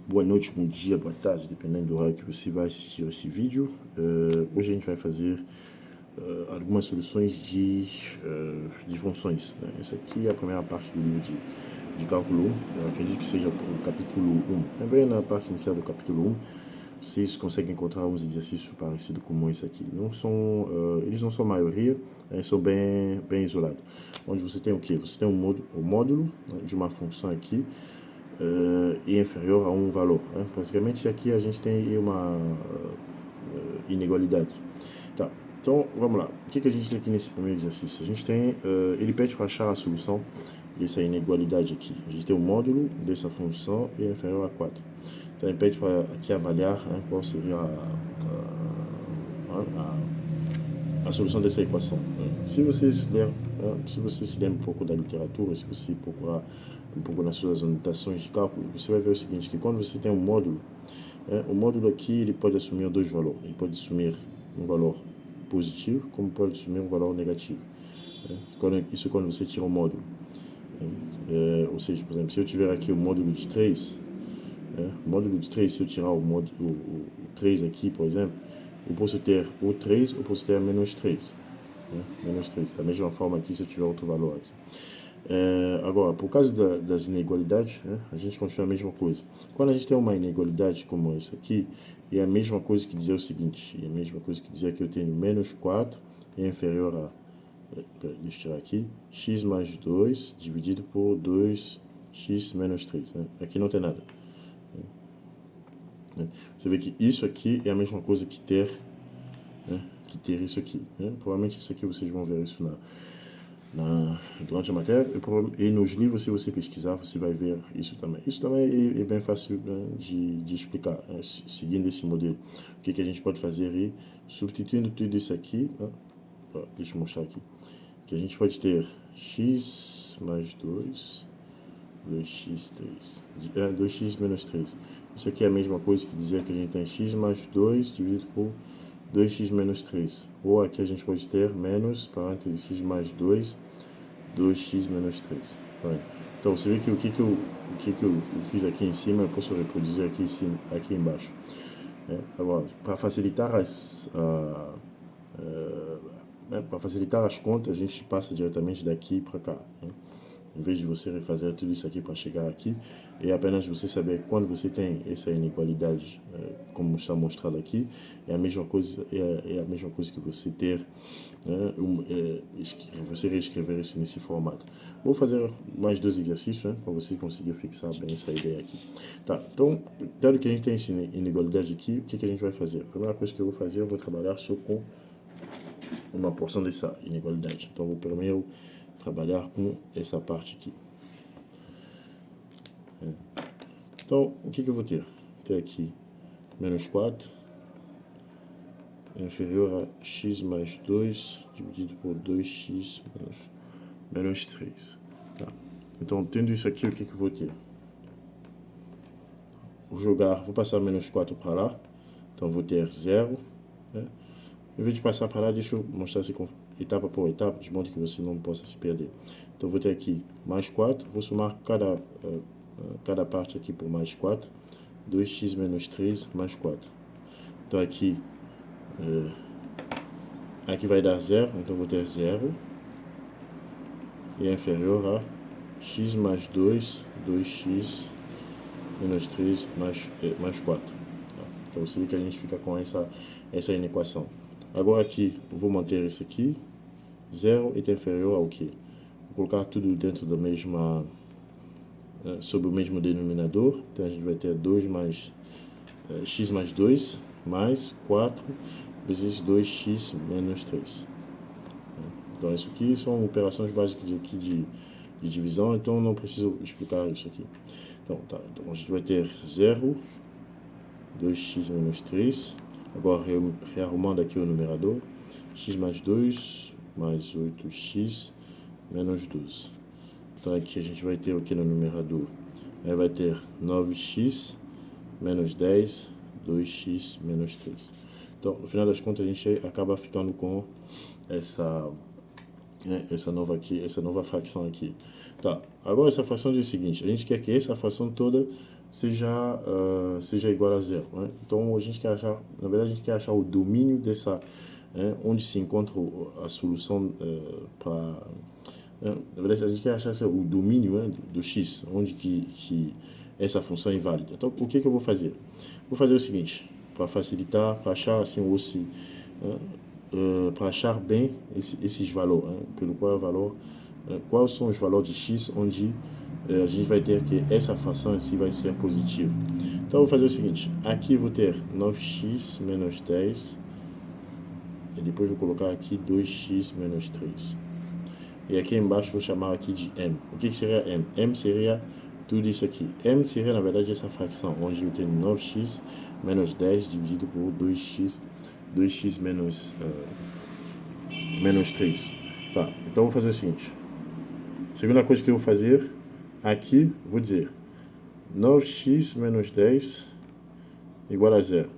Boa noite, bom dia, boa tarde, dependendo do horário que você vai assistir esse vídeo. Hoje a gente vai fazer algumas soluções de funções, né? Essa aqui é a primeira parte do livro de cálculo 1. Eu acredito que seja o capítulo 1. É bem na parte inicial do capítulo 1. Vocês conseguem encontrar uns exercícios parecidos como esse aqui. Eles não são a maioria, são bem isolados. Onde você tem o quê? Você tem o módulo, né, de uma função aqui, e inferior a um valor, né? Basicamente aqui a gente tem uma inigualdade. Tá. Então vamos lá. O que a gente tem aqui nesse primeiro exercício? A gente tem, ele pede para achar a solução dessa inigualdade aqui. A gente tem o módulo dessa função e é inferior a 4. Então ele pede para aqui avaliar, né, qual seria a solução dessa equação. Se você se ler um pouco da literatura, se você procurar um pouco nas suas anotações de cálculo, você vai ver o seguinte, que quando você tem um módulo, o módulo aqui ele pode assumir dois valores. Ele pode assumir um valor positivo, como pode assumir um valor negativo. Isso quando você tira o módulo. Ou seja, por exemplo, se eu tiver aqui o módulo de 3, se eu tirar o 3 aqui, por exemplo, eu posso ter o 3 ou posso ter menos 3. Menos 3. Da mesma forma aqui, se eu tiver outro valor aqui. Agora, por causa das inigualdades, né, a gente continua a mesma coisa. Quando a gente tem uma inigualdade como essa aqui, é a mesma coisa que dizer o seguinte, é a mesma coisa que dizer que eu tenho menos 4 é inferior a, deixa eu tirar aqui, x mais 2 dividido por 2x menos 3. Né? Aqui não tem nada. Você vê que isso aqui é a mesma coisa que ter, né, isso aqui. Né? Provavelmente isso aqui vocês vão ver isso durante a matéria, e nos livros, se você pesquisar, você vai ver isso também. Isso também é bem fácil, né, de explicar, né, seguindo esse modelo. O que a gente pode fazer aí, substituindo tudo isso aqui, né, deixa eu mostrar aqui, que a gente pode ter x mais 2, 2x3, 2x menos 3. Isso aqui é a mesma coisa que dizer que a gente tem x mais 2 dividido por 2x menos 3. Ou aqui a gente pode ter menos, parênteses, x mais 2, 2x menos 3. Então você vê que o que eu fiz aqui em cima, eu posso reproduzir aqui embaixo. Agora, para facilitar para facilitar as contas, a gente passa diretamente daqui para cá, né? Em vez de você refazer tudo isso aqui para chegar aqui, é apenas você saber quando você tem essa inigualdade, como está mostrado aqui, é a mesma coisa que você ter, né, você reescrever isso nesse formato. Vou fazer mais dois exercícios, né, para você conseguir fixar bem essa ideia aqui. Tá, então, dado que a gente tem essa inigualdade aqui, o que a gente vai fazer? A primeira coisa que eu vou fazer, eu vou trabalhar só com uma porção dessa inigualdade. Então, vou primeiro trabalhar com essa parte aqui. Então, o que eu vou ter? Ter aqui menos 4 é inferior a x mais 2 dividido por 2x menos 3. Tá. Então, tendo isso aqui, o que eu vou ter? Vou passar menos 4 para lá. Então, vou ter 0. Né? Em vez de passar para lá, deixa eu mostrar assim, etapa por etapa, de modo que você não possa se perder. Então, vou ter aqui mais 4. Vou somar cada parte aqui por mais 4. 2x menos 3 mais 4. Então, aqui vai dar 0. Então, vou ter 0. E é inferior a x mais 2, 2x menos 3 mais 4. Então, você vê que a gente fica com essa inequação. Agora aqui, eu vou manter isso aqui. 0 é inferior ao quê? Vou colocar tudo dentro da mesma, sobre o mesmo denominador. Então, a gente vai ter 2 mais x mais 2 mais 4 vezes 2x menos 3. Então, isso aqui são operações básicas de divisão, então não preciso explicar isso aqui. Então, tá, então a gente vai ter 0, 2x menos 3. Agora, rearrumando aqui o numerador, x mais 2 mais 8x menos 12. Então, aqui a gente vai ter o que no numerador? Aí vai ter 9x menos 10, 2x menos 3. Então, no final das contas, a gente acaba ficando com essa essa nova fração aqui. Tá, agora essa fração diz o seguinte, a gente quer que essa fração toda seja igual a zero, né? Então a gente quer achar, na verdade a gente quer achar o domínio dessa, onde se encontra a solução para... na verdade a gente quer achar o domínio do x, onde que essa função é inválida. Então o que eu vou fazer? Vou fazer o seguinte, para facilitar, para achar assim para achar bem esses valores, pelo qual valor, quais são os valores de x onde a gente vai ter que essa fração em si vai ser positiva. Então eu vou fazer o seguinte, aqui eu vou ter 9x menos 10 e depois vou colocar aqui 2x menos 3. E aqui embaixo vou chamar aqui de m. O que seria m? M seria tudo isso aqui. M seria na verdade essa fração, onde eu tenho 9x menos 10 dividido por 2x menos 3. Tá, então eu vou fazer o seguinte. Segunda coisa que eu vou fazer, aqui vou dizer 9x menos 10 igual a zero.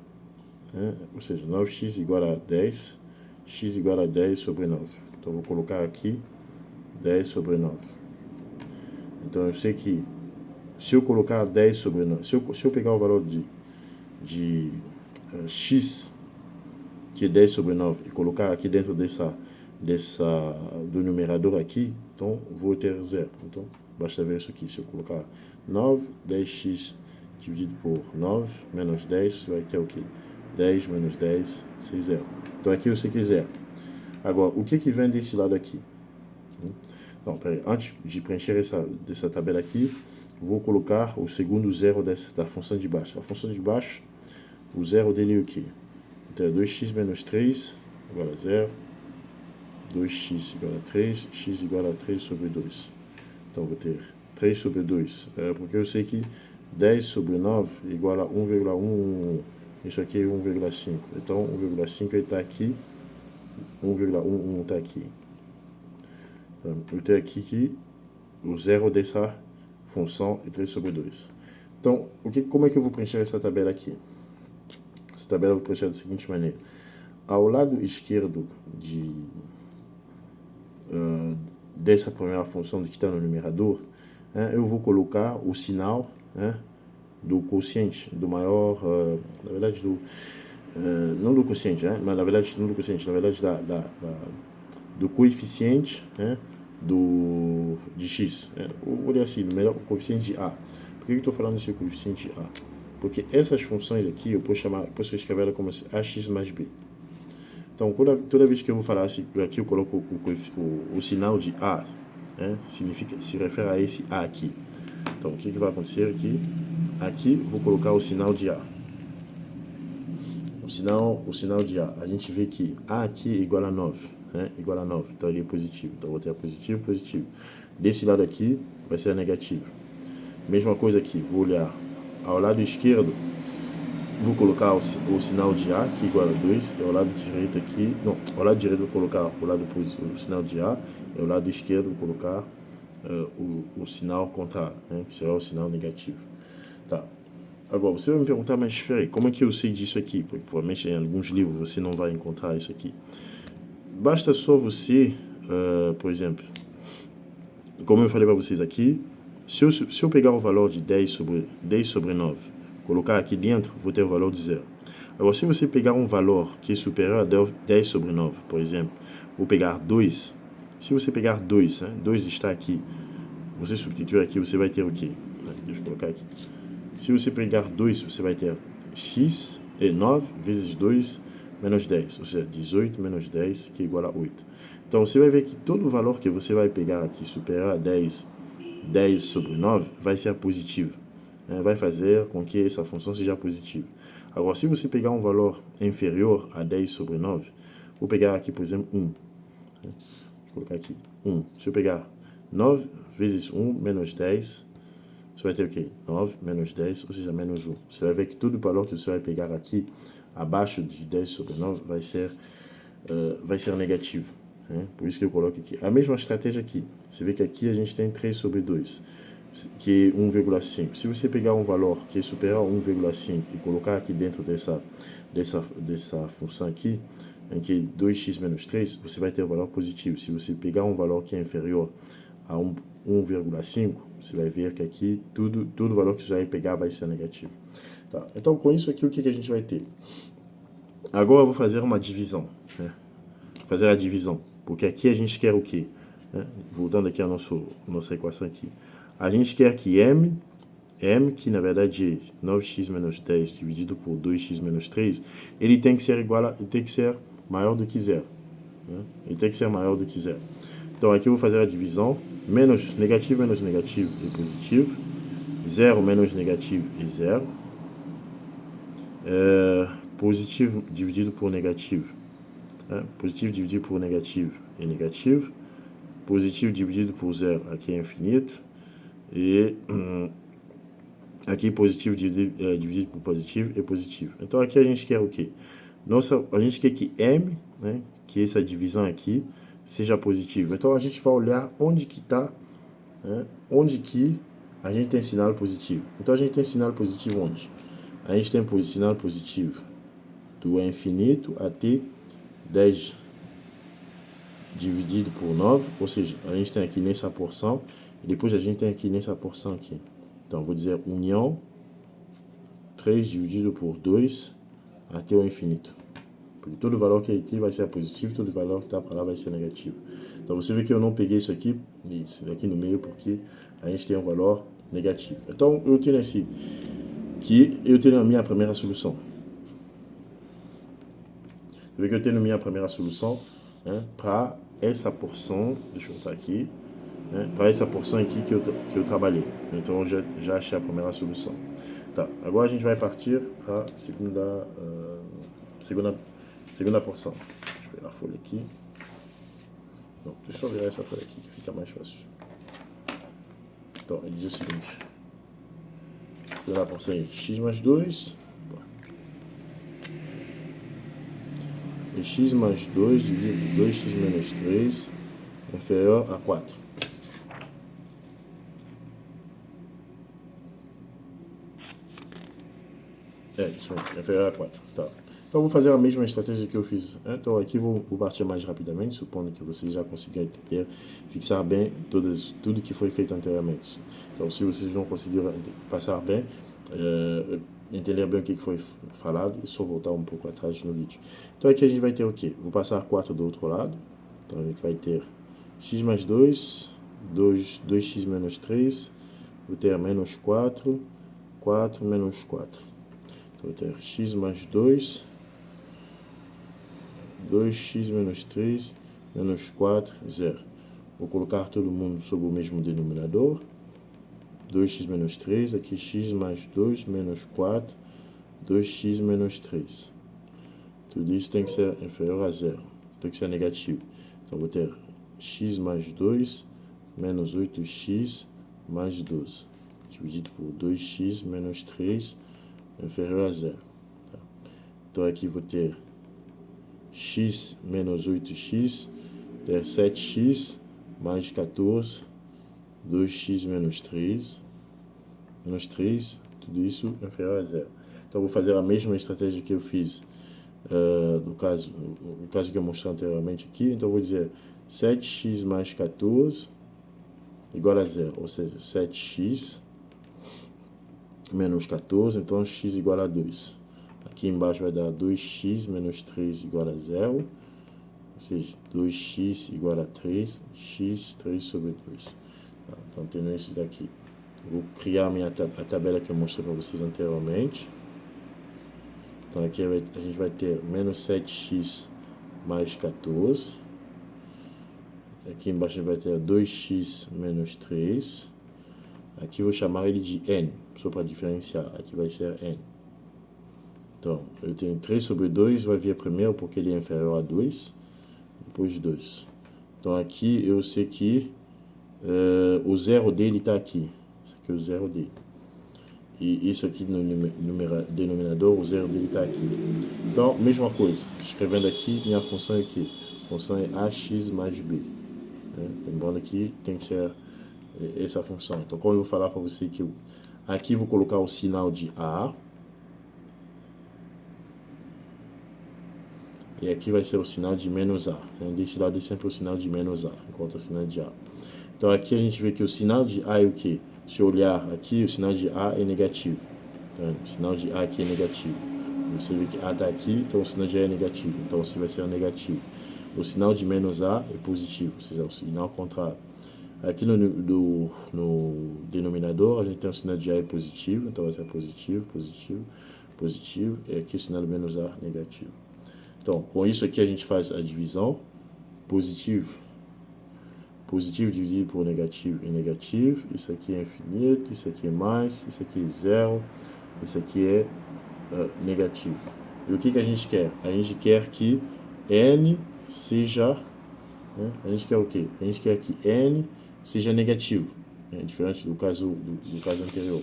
Ou seja, 9x igual a 10, x igual a 10 sobre 9. Então eu vou colocar aqui 10 sobre 9. Então eu sei que se eu colocar 10 sobre 9, se eu pegar o valor de x, que é 10 sobre 9, e colocar aqui dentro do numerador aqui, então vou ter zero. Então basta ver isso aqui. Se eu colocar 9, 10x dividido por 9 menos 10, você vai ter o quê? 10 menos 10, 6, 0. Então aqui eu sei que é zero. Agora, o que vem desse lado aqui? Não, peraí. Antes de preencher dessa tabela aqui, vou colocar o segundo zero da função de baixo. A função de baixo, o zero dele é o quê? Então é 2x menos 3 igual a 0. 2x igual a 3, x igual a 3 sobre 2. Então vou ter 3 sobre 2, porque eu sei que 10 sobre 9 igual a 1,11. Isso aqui é 1,5. Então 1,5 está aqui, 1,11 está aqui. Então eu tenho aqui que o zero dessa função é 3 sobre 2. Então como é que eu vou preencher essa tabela aqui? Essa tabela eu vou preencher da seguinte maneira. Ao lado esquerdo dessa primeira função que está no numerador, eu vou colocar o sinal do quociente, do maior, na verdade não do quociente, mas na verdade não do quociente, na verdade do coeficiente de x. Vou olhar assim, melhor o coeficiente de a. Por que eu estou falando desse coeficiente de a? Porque essas funções aqui eu posso escrever ela como ax mais b. Então, toda vez que eu vou falar assim, aqui eu coloco o sinal de a, se refere a esse a aqui. Então, o que vai acontecer aqui? Aqui vou colocar o sinal de a. O sinal de a. A gente vê que a aqui é igual a 9. Igual a 9. Então, ele é positivo. Então, vou ter positivo, positivo. Desse lado aqui vai ser negativo. Mesma coisa aqui. Vou olhar ao lado esquerdo. Vou colocar o sinal de A, que é igual a 2, e ao lado direito aqui, não, ao lado direito vou colocar o sinal de A, e ao lado esquerdo vou colocar o sinal contra A, que será o sinal negativo. Tá. Agora, você vai me perguntar, mas espera aí, como é que eu sei disso aqui? Porque provavelmente em alguns livros você não vai encontrar isso aqui. Basta só você, por exemplo, como eu falei para vocês aqui, se eu pegar o valor de 10 sobre 9, colocar aqui dentro, vou ter o valor de 0. Agora, se você pegar um valor que é superior a 10 sobre 9, por exemplo, vou pegar 2. Se você pegar 2, 2 está aqui, você substituir aqui, você vai ter o quê? Deixa eu colocar aqui. Se você pegar 2, você vai ter x é 9 vezes 2 menos 10, ou seja, 18 menos 10, que é igual a 8. Então, você vai ver que todo o valor que você vai pegar aqui superior a 10 sobre 9 vai ser positivo. Vai fazer com que essa função seja positiva. Agora, se você pegar um valor inferior a 10 sobre 9, vou pegar aqui, por exemplo, 1. Vou colocar aqui 1. Se eu pegar 9 vezes 1 menos 10, você vai ter o quê? 9 menos 10, ou seja, menos 1. Você vai ver que todo o valor que você vai pegar aqui, abaixo de 10 sobre 9, vai ser negativo. Por isso que eu coloco aqui. A mesma estratégia aqui. Você vê que aqui a gente tem 3 sobre 2. Que é 1,5. Se você pegar um valor que é superior a 1,5 e colocar aqui dentro dessa função aqui, em que 2x menos 3, você vai ter o valor positivo. Se você pegar um valor que é inferior a 1,5, você vai ver que aqui todo valor que você vai pegar vai ser negativo. Tá? Então, com isso aqui, o que a gente vai ter? Agora eu vou fazer uma divisão. Né? Fazer a divisão. Porque aqui a gente quer o quê? Né? Voltando aqui à nossa equação aqui. A gente quer que m, que na verdade é 9x menos 10 dividido por 2x menos 3, ele tem que ser maior do que zero. Né? Ele tem que ser maior do que zero. Então aqui eu vou fazer a divisão. Menos negativo é positivo. 0 menos negativo é 0. Positivo dividido por negativo. Positivo dividido por negativo é negativo. Positivo dividido por 0 aqui é infinito. E aqui positivo dividido por positivo é positivo. Então aqui a gente quer o quê? A gente quer que m, né, que essa divisão aqui, seja positiva. Então a gente vai olhar onde que está, né, onde que a gente tem sinal positivo. Então a gente tem sinal positivo onde? A gente tem sinal positivo do infinito até 10 dividido por 9, ou seja, a gente tem aqui nessa porção, e depois a gente tem aqui nessa porção aqui. Então, vou dizer união 3 dividido por 2 até o infinito. Porque todo valor que aqui vai ser positivo, todo valor que está para lá vai ser negativo. Então, você vê que eu não peguei isso aqui no meio, porque a gente tem um valor negativo. Então, eu tenho assim, que eu tenho a minha primeira solução. Você vê que eu tenho a minha primeira solução, né, para essa porção, deixa eu botar aqui, né, para essa porção aqui que eu trabalhei. Então, eu já achei a primeira solução. Tá, agora a gente vai partir para a segunda porção. Deixa eu pegar a folha aqui. Não, deixa eu virar essa folha aqui, que fica mais fácil. Então, ele diz o seguinte. Segunda porção aí, x mais 2. E x mais 2 dividido por 2x menos 3 inferior a 4. Isso mesmo, inferior a 4. Tá. Então, eu vou fazer a mesma estratégia que eu fiz. Então, aqui vou partir mais rapidamente, supondo que vocês já conseguiram entender, fixar bem tudo que foi feito anteriormente. Então, se vocês não conseguiram passar bem, entender bem o que foi falado, é só voltar um pouco atrás no vídeo. Então, aqui a gente vai ter o quê? Vou passar 4 do outro lado. Então, a gente vai ter x mais 2, 2x menos 3, vou ter menos 4, 4 menos 4. Então, vou ter x mais 2, 2x menos 3, menos 4, 0. Vou colocar todo mundo sob o mesmo denominador. 2x menos 3, aqui x mais 2, menos 4, 2x menos 3. Tudo isso tem que ser inferior a 0, tem que ser negativo. Então, vou ter x mais 2, menos 8x mais 12, dividido por 2x menos 3, inferior a 0. Tá? Então, aqui vou ter x menos 8x, ter 7x mais 14, 2x menos 3, tudo isso inferior a 0. Então, vou fazer a mesma estratégia que eu fiz no caso que eu mostrei anteriormente aqui. Então, vou dizer 7x mais 14 igual a 0, ou seja, 7x menos 14, então x igual a 2. Aqui embaixo vai dar 2x menos 3 igual a 0, ou seja, 2x igual a 3, x 3 sobre 2. Então, tendo isso daqui. Vou criar a tabela que eu mostrei para vocês anteriormente. Então, aqui a gente vai ter menos 7x mais 14. Aqui embaixo a gente vai ter 2x menos 3. Aqui eu vou chamar ele de n, só para diferenciar. Aqui vai ser n. Então, eu tenho 3 sobre 2, vai vir primeiro porque ele é inferior a 2. Depois 2. Então, aqui eu sei que o zero dele está aqui. Isso aqui é o zero dele. E isso aqui no denominador, o zero dele está aqui. Então, mesma coisa. Escrevendo aqui, minha função é aqui. A função é ax mais b. Lembrando que tem que ser essa função. Então, como eu vou falar para você que aqui vou colocar o sinal de a. E aqui vai ser o sinal de menos A. Desse lado é sempre o sinal de menos A, enquanto o sinal de A. Então aqui a gente vê que o sinal de A é o quê? Se eu olhar aqui, o sinal de A é negativo. Então, o sinal de A aqui é negativo. Você vê que A está aqui, então o sinal de A é negativo. Então você vai ser negativo. O sinal de menos A é positivo, ou seja, o sinal contrário. Aqui no denominador, a gente tem o sinal de A é positivo, então vai ser positivo, positivo, positivo. E aqui o sinal de menos A negativo. Então, com isso aqui a gente faz a divisão. Positivo dividido por negativo é negativo. Isso aqui é infinito, isso aqui é mais, isso aqui é zero, isso aqui é negativo. E o que a gente quer? A gente quer que n seja... a gente quer o quê? A gente quer que n seja negativo. Diferente do caso anterior.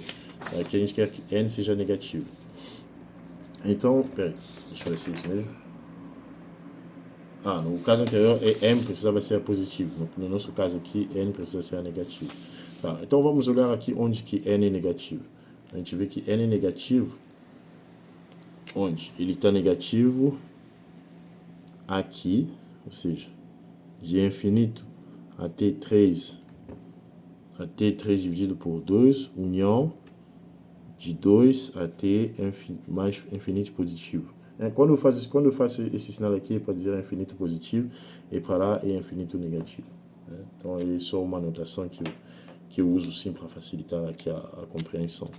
Aqui a gente quer que n seja negativo. Então, peraí, deixa eu ver se é isso mesmo. No caso anterior, m precisava ser positivo. No nosso caso aqui, n precisa ser negativo. Tá, então vamos olhar aqui onde que n é negativo. A gente vê que n é negativo. Onde? Ele está negativo aqui, ou seja, de infinito até 3 dividido por 2, união de 2 até mais infinito positivo. Quando eu faço esse sinal aqui para dizer infinito positivo, e para lá é infinito negativo. Então é só uma notação que eu uso sim para facilitar aqui a compreensão.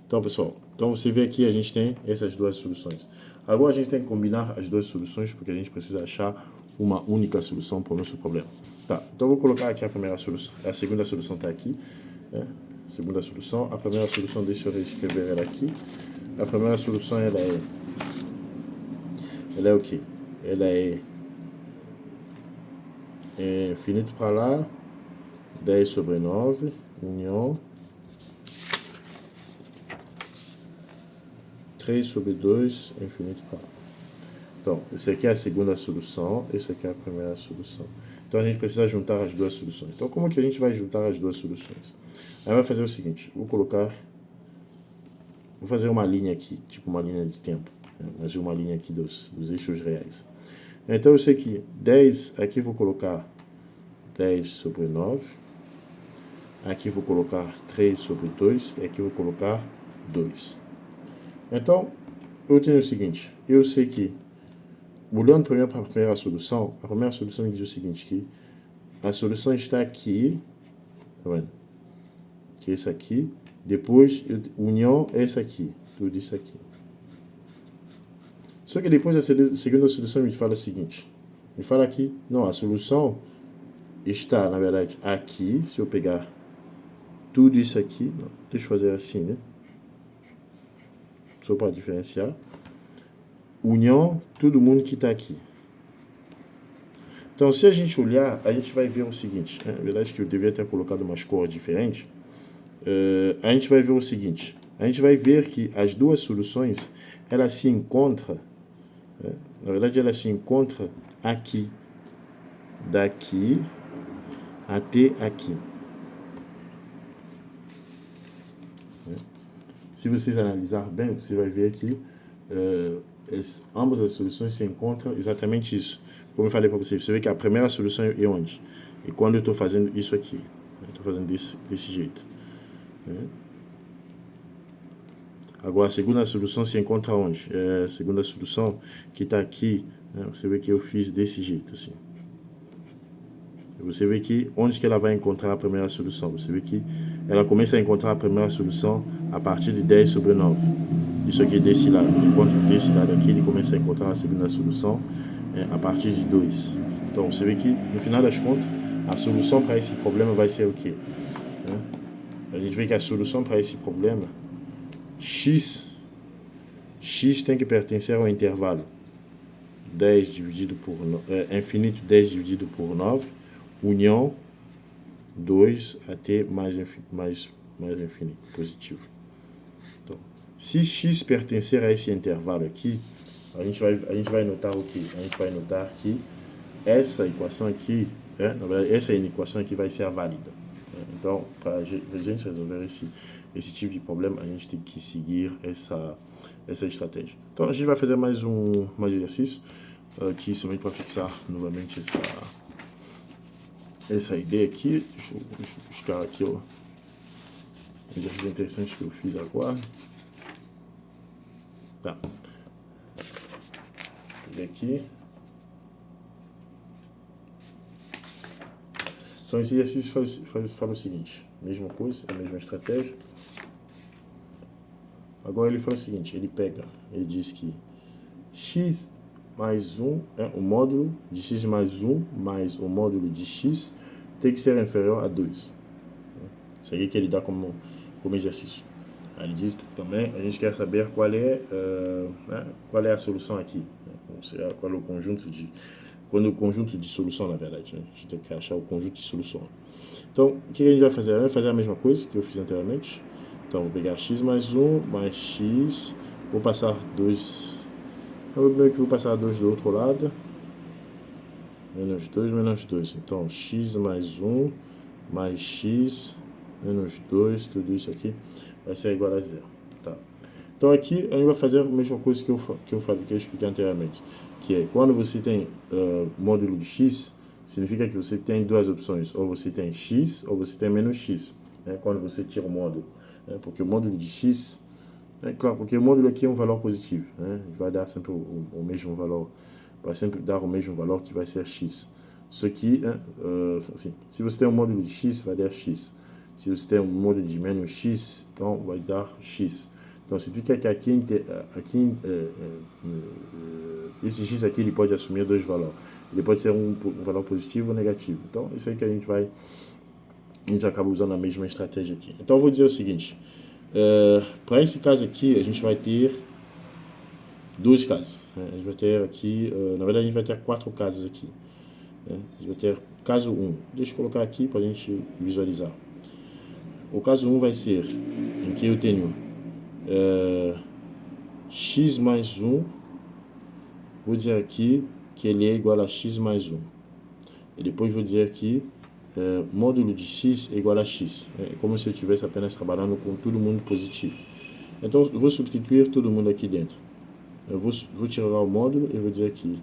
Então, pessoal, você vê aqui a gente tem essas duas soluções. Agora a gente tem que combinar as duas soluções porque a gente precisa achar uma única solução para o nosso problema. Tá, então eu vou colocar aqui a primeira solução. A segunda solução está aqui. Segunda solução. A primeira solução, deixa eu reescrever ela aqui. A primeira solução ela é o quê? Ela é infinito para lá, 10 sobre 9, união 3 sobre 2, infinito para lá. Então, essa aqui é a segunda solução, essa aqui é a primeira solução. Então, a gente precisa juntar as duas soluções. Então, como que a gente vai juntar as duas soluções? Aí vai fazer o seguinte, vou fazer uma linha aqui, tipo uma linha de tempo, mas uma linha aqui dos eixos reais. Então, eu sei que 10, aqui vou colocar 10 sobre 9, aqui vou colocar 3 sobre 2, e aqui vou colocar 2. Então, eu tenho o seguinte, eu sei que, olhando primeiro para a primeira solução me diz o seguinte, que a solução está aqui, tá vendo? Que é essa aqui, depois, união é essa aqui, tudo isso aqui. Só que depois a segunda solução me fala o seguinte, me fala aqui, não, a solução está, na verdade, aqui, se eu pegar tudo isso aqui, não, deixa eu fazer assim, né? Só para diferenciar. União, todo mundo que está aqui. Então, se a gente olhar, a gente vai ver o seguinte. Na verdade, que eu devia ter colocado umas cores diferentes. A gente vai ver o seguinte. A gente vai ver que as duas soluções, elas se encontram. Na verdade, elas se encontram aqui. Daqui até aqui. Se vocês analisar bem, você vai ver que ambas as soluções se encontram exatamente isso. Como eu falei para vocês, você vê que a primeira solução é onde? E quando eu estou fazendo isso aqui, eu estou fazendo desse jeito. Agora a segunda solução se encontra onde? A segunda solução que está aqui, você vê que eu fiz desse jeito assim. Você vê que onde que ela vai encontrar a primeira solução? Você vê que ela começa a encontrar a primeira solução a partir de 10 sobre 9. Isso aqui é desse lado. Enquanto desse lado aqui ele começa a encontrar a segunda solução a partir de 2. Então você vê que no final das contas a solução para esse problema vai ser o quê? A gente vê que a solução para esse problema x tem que pertencer ao intervalo 10 dividido por infinito 10 dividido por 9, união 2 até mais infinito, positivo. Então, se x pertencer a esse intervalo aqui, a gente vai notar o que? A gente vai notar que essa equação aqui, na verdade, essa equação aqui vai ser a válida. Então, para a gente resolver esse tipo de problema, a gente tem que seguir essa estratégia. Então, a gente vai fazer mais um exercício. aqui somente para fixar novamente essa ideia aqui. Deixa eu buscar aqui o exercício interessante que eu fiz agora. Tá. E aqui. Então esse exercício fala o seguinte, mesma coisa, a mesma estratégia. Agora ele fala o seguinte, ele diz que x mais 1, o módulo de x mais 1 mais o módulo de x tem que ser inferior a 2. Isso aí que ele dá como exercício. Aí ele diz também, a gente quer saber qual é a solução aqui. Ou seja, qual é o conjunto de... Quando o conjunto de solução, na verdade, né? A gente tem que achar o conjunto de solução. Então, o que a gente vai fazer? Vai fazer a mesma coisa que eu fiz anteriormente. Então, vou pegar x mais 1 mais x, vou passar 2... Eu meio que vou passar 2 do outro lado. Menos 2, menos 2. Então, x mais 1 mais x menos 2, tudo isso aqui vai ser igual a 0. Tá. Então, aqui a gente vai fazer a mesma coisa que eu expliquei anteriormente. Que é, quando você tem módulo de x, significa que você tem duas opções. Ou você tem x, ou você tem menos x. Né, quando você tira o módulo. Porque o módulo de x... claro, porque o módulo aqui é um valor positivo. Né, vai dar sempre o mesmo valor. Vai sempre dar o mesmo valor que vai ser x. Isso aqui, assim, se você tem um módulo de x, vai dar x. Se você tem um módulo de menos x, então vai dar x. Então significa que aqui esse x aqui ele pode assumir dois valores. Ele pode ser um valor positivo ou negativo. Então isso aí que a gente acaba usando a mesma estratégia aqui. Então eu vou dizer o seguinte, para esse caso aqui a gente vai ter dois casos. A gente vai ter aqui, na verdade a gente vai ter 4 casos aqui. A gente vai ter caso 1. Deixa eu colocar aqui para a gente visualizar. O caso 1 vai ser em que eu tenho x mais 1, vou dizer aqui que ele é igual a x mais 1. E depois vou dizer aqui módulo de x é igual a x. É como se eu estivesse apenas trabalhando com todo mundo positivo. Então eu vou substituir todo mundo aqui dentro. Eu vou tirar o módulo e vou dizer aqui,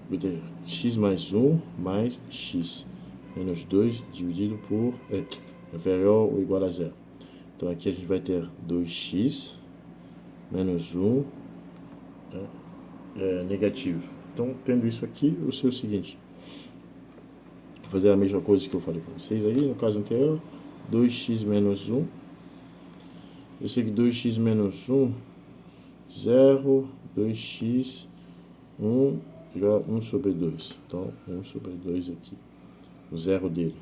vou ter x mais 1 mais x menos 2 dividido por inferior ou igual a 0. Então aqui a gente vai ter 2x menos 1 negativo. Então, tendo isso aqui, eu sei o seguinte. Vou fazer a mesma coisa que eu falei para vocês aí, no caso anterior. 2x menos 1. Eu sei que 2x menos 1, 0, 2x, 1, igual a 1 sobre 2. Então, 1 sobre 2 aqui. O zero dele.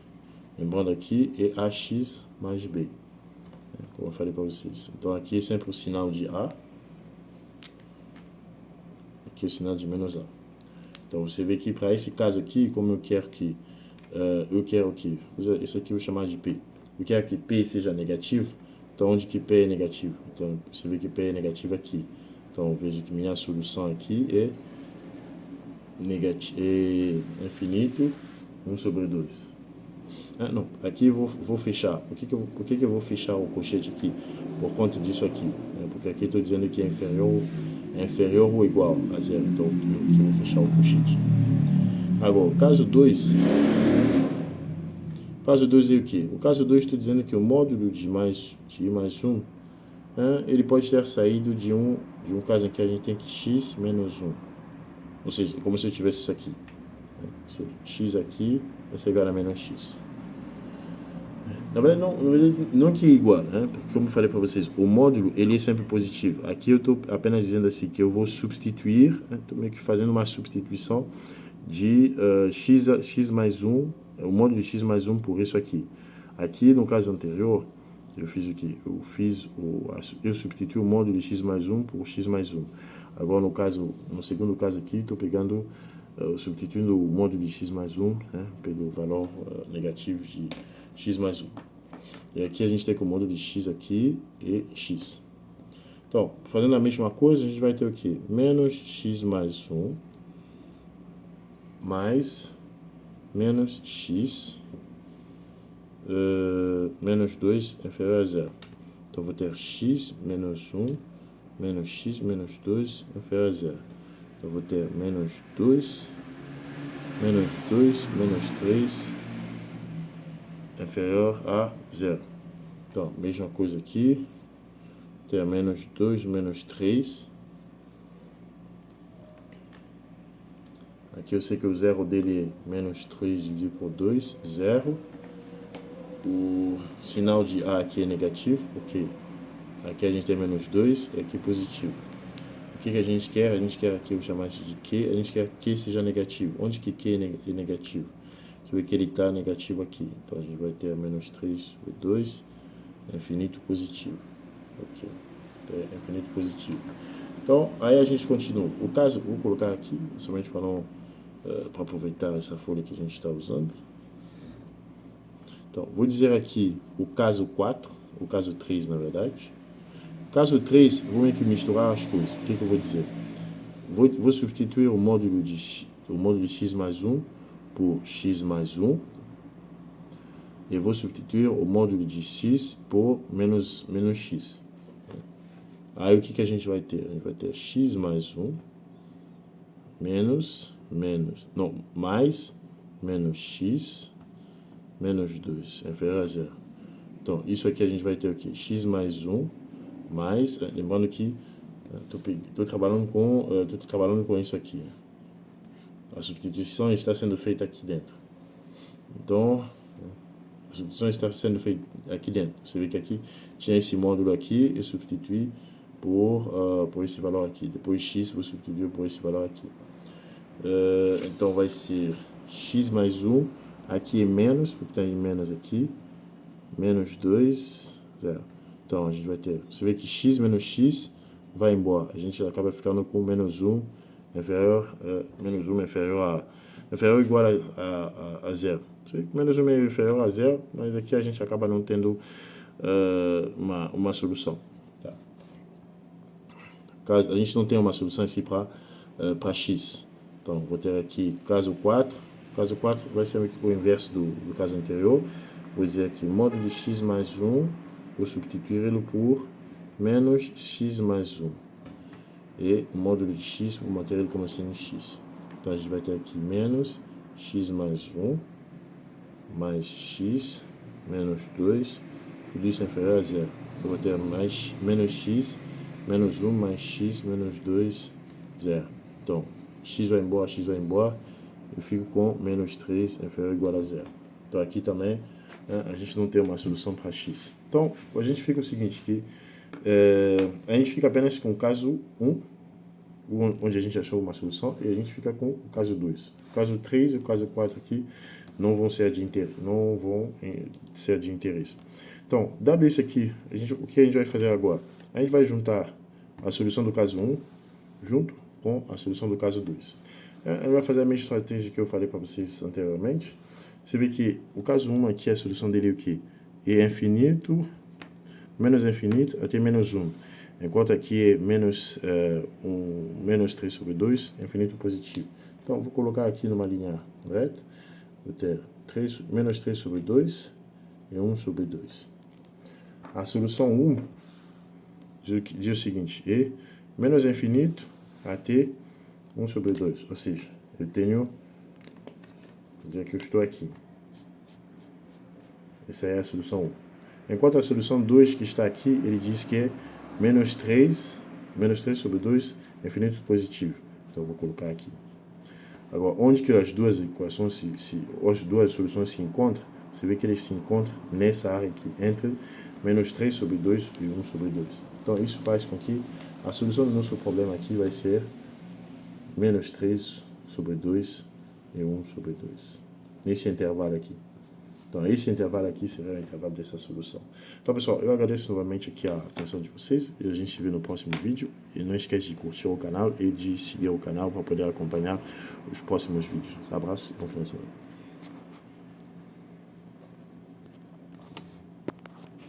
Lembrando aqui, é ax mais b. Como eu falei para vocês. Então, aqui é sempre o sinal de A. Aqui é o sinal de menos A. Então, você vê que para esse caso aqui, como eu quero que... isso aqui eu vou chamar de P. Eu quero que P seja negativo. Então, onde que P é negativo? Então, você vê que P é negativo aqui. Então, eu vejo que minha solução aqui é infinito 1 sobre 2. Não, aqui eu vou fechar. Por que eu vou fechar o colchete aqui? Por conta disso aqui. Porque aqui estou dizendo que é inferior ou igual a 0. Então aqui eu vou fechar o colchete. Agora, o caso 2. Caso 2 é o que? O caso 2 estou dizendo que o módulo de i mais 1 ele pode ter saído de um caso em que a gente tem que x menos 1. Ou seja, como se eu tivesse isso aqui. X aqui vai ser igual a menos x. Na verdade, não que é igual, né? Porque, como eu falei para vocês, o módulo ele é sempre positivo. Aqui eu estou apenas dizendo assim que eu vou substituir, estou meio que fazendo uma substituição de x mais 1, o módulo de x mais 1 por isso aqui. Aqui, no caso anterior, eu fiz o que? Eu substituí o módulo de x mais 1 por x mais 1. Agora, no segundo caso aqui, estou pegando, substituindo o módulo de x mais 1 pelo valor negativo de x mais 1. E aqui a gente tem com o módulo de x aqui e x. Então, fazendo a mesma coisa, a gente vai ter o que? Menos x mais 1 mais menos x menos 2 inferior a 0. Então, vou ter x menos 1 menos x menos 2 inferior a 0. Então, eu vou ter menos 2, menos 2, menos 3, inferior a 0. Então, mesma coisa aqui. Ter menos 2, menos 3. Aqui eu sei que o zero dele é menos 3 dividido por 2, 0. O sinal de A aqui é negativo, porque aqui a gente tem menos 2 e aqui positivo. O que a gente quer? A gente quer aqui, eu vou chamar isso de Q, a gente quer que Q seja negativo. Onde que Q é negativo? Deixa eu ver que ele está negativo aqui. Então a gente vai ter menos 3 sobre 2, infinito positivo. Ok, então é infinito positivo. Então aí a gente continua. O caso, vou colocar aqui, somente para não para aproveitar essa folha que a gente está usando. Então, vou dizer aqui o caso 4, o caso 3, na verdade. Caso 3, vou meio que misturar as coisas. O que eu vou dizer? Vou substituir o módulo de x mais 1 por x mais 1. E vou substituir o módulo de x por menos x. Aí o que a gente vai ter? A gente vai ter x mais 1 mais menos x menos 2 é inferior a 0. Então, isso aqui a gente vai ter o quê? X mais 1 mais... Lembrando que estou trabalhando com isso aqui. A substituição está sendo feita aqui dentro. Então, a substituição está sendo feita aqui dentro. Você vê que aqui tinha esse módulo aqui e substituí por esse valor aqui. Depois x vou substituir por esse valor aqui. Então vai ser x mais 1, aqui é menos, porque tem menos aqui, menos 2, 0. Então a gente vai ter, você vê que x menos x vai embora, a gente acaba ficando com menos 1 inferior, inferior ou igual a 0. Você vê que menos 1 é inferior a 0, mas aqui a gente acaba não tendo uma solução. Tá? Caso a gente não tem uma solução assim para x. Então, vou ter aqui caso 4. Caso 4 vai ser o inverso do caso anterior. Vou dizer aqui, módulo de x mais 1, vou substituí-lo por menos x mais 1. E o módulo de x, vou manter ele como sendo x. Então, a gente vai ter aqui menos x mais 1, mais x, menos 2, tudo isso é inferior a 0. Então, vou ter mais menos x, menos 1, mais x, menos 2, 0. Então, x vai embora, eu fico com menos 3 inferior ou igual a 0. Então aqui também a gente não tem uma solução para x. Então a gente fica o seguinte, que a gente fica apenas com o caso 1, onde a gente achou uma solução, e a gente fica com o caso 2. O caso 3 e o caso 4 aqui não vão ser de interesse. Então, dado isso aqui, o que a gente vai fazer agora? A gente vai juntar a solução do caso 1 junto com a solução do caso 2. A gente vai fazer a mesma estratégia que eu falei para vocês anteriormente. Você vê que o caso 1 aqui, a solução dele é o que? É infinito, menos infinito até menos 1. Enquanto aqui é menos 3 sobre 2, infinito positivo. Então, vou colocar aqui numa linha reta. Vou ter menos 3 sobre 2 e 1 sobre 2. A solução 1 diz o seguinte, é menos infinito até 1 sobre 2, ou seja, eu tenho, vou dizer que eu estou aqui. Essa é a solução 1. Enquanto a solução 2 que está aqui, ele diz que é menos 3 sobre 2, infinito positivo. Então eu vou colocar aqui. Agora, onde que as duas equações, as duas soluções se encontram, você vê que eles se encontram nessa área aqui, entre menos 3 sobre 2 e 1 sobre 2. Então isso faz com que a solução do nosso problema aqui vai ser menos 3 sobre 2 e 1 sobre 2. Nesse intervalo aqui. Então, esse intervalo aqui será o intervalo dessa solução. Então, pessoal, eu agradeço novamente aqui a atenção de vocês. E a gente se vê no próximo vídeo. E não esquece de curtir o canal e de seguir o canal para poder acompanhar os próximos vídeos. Abraço e bom final de semana.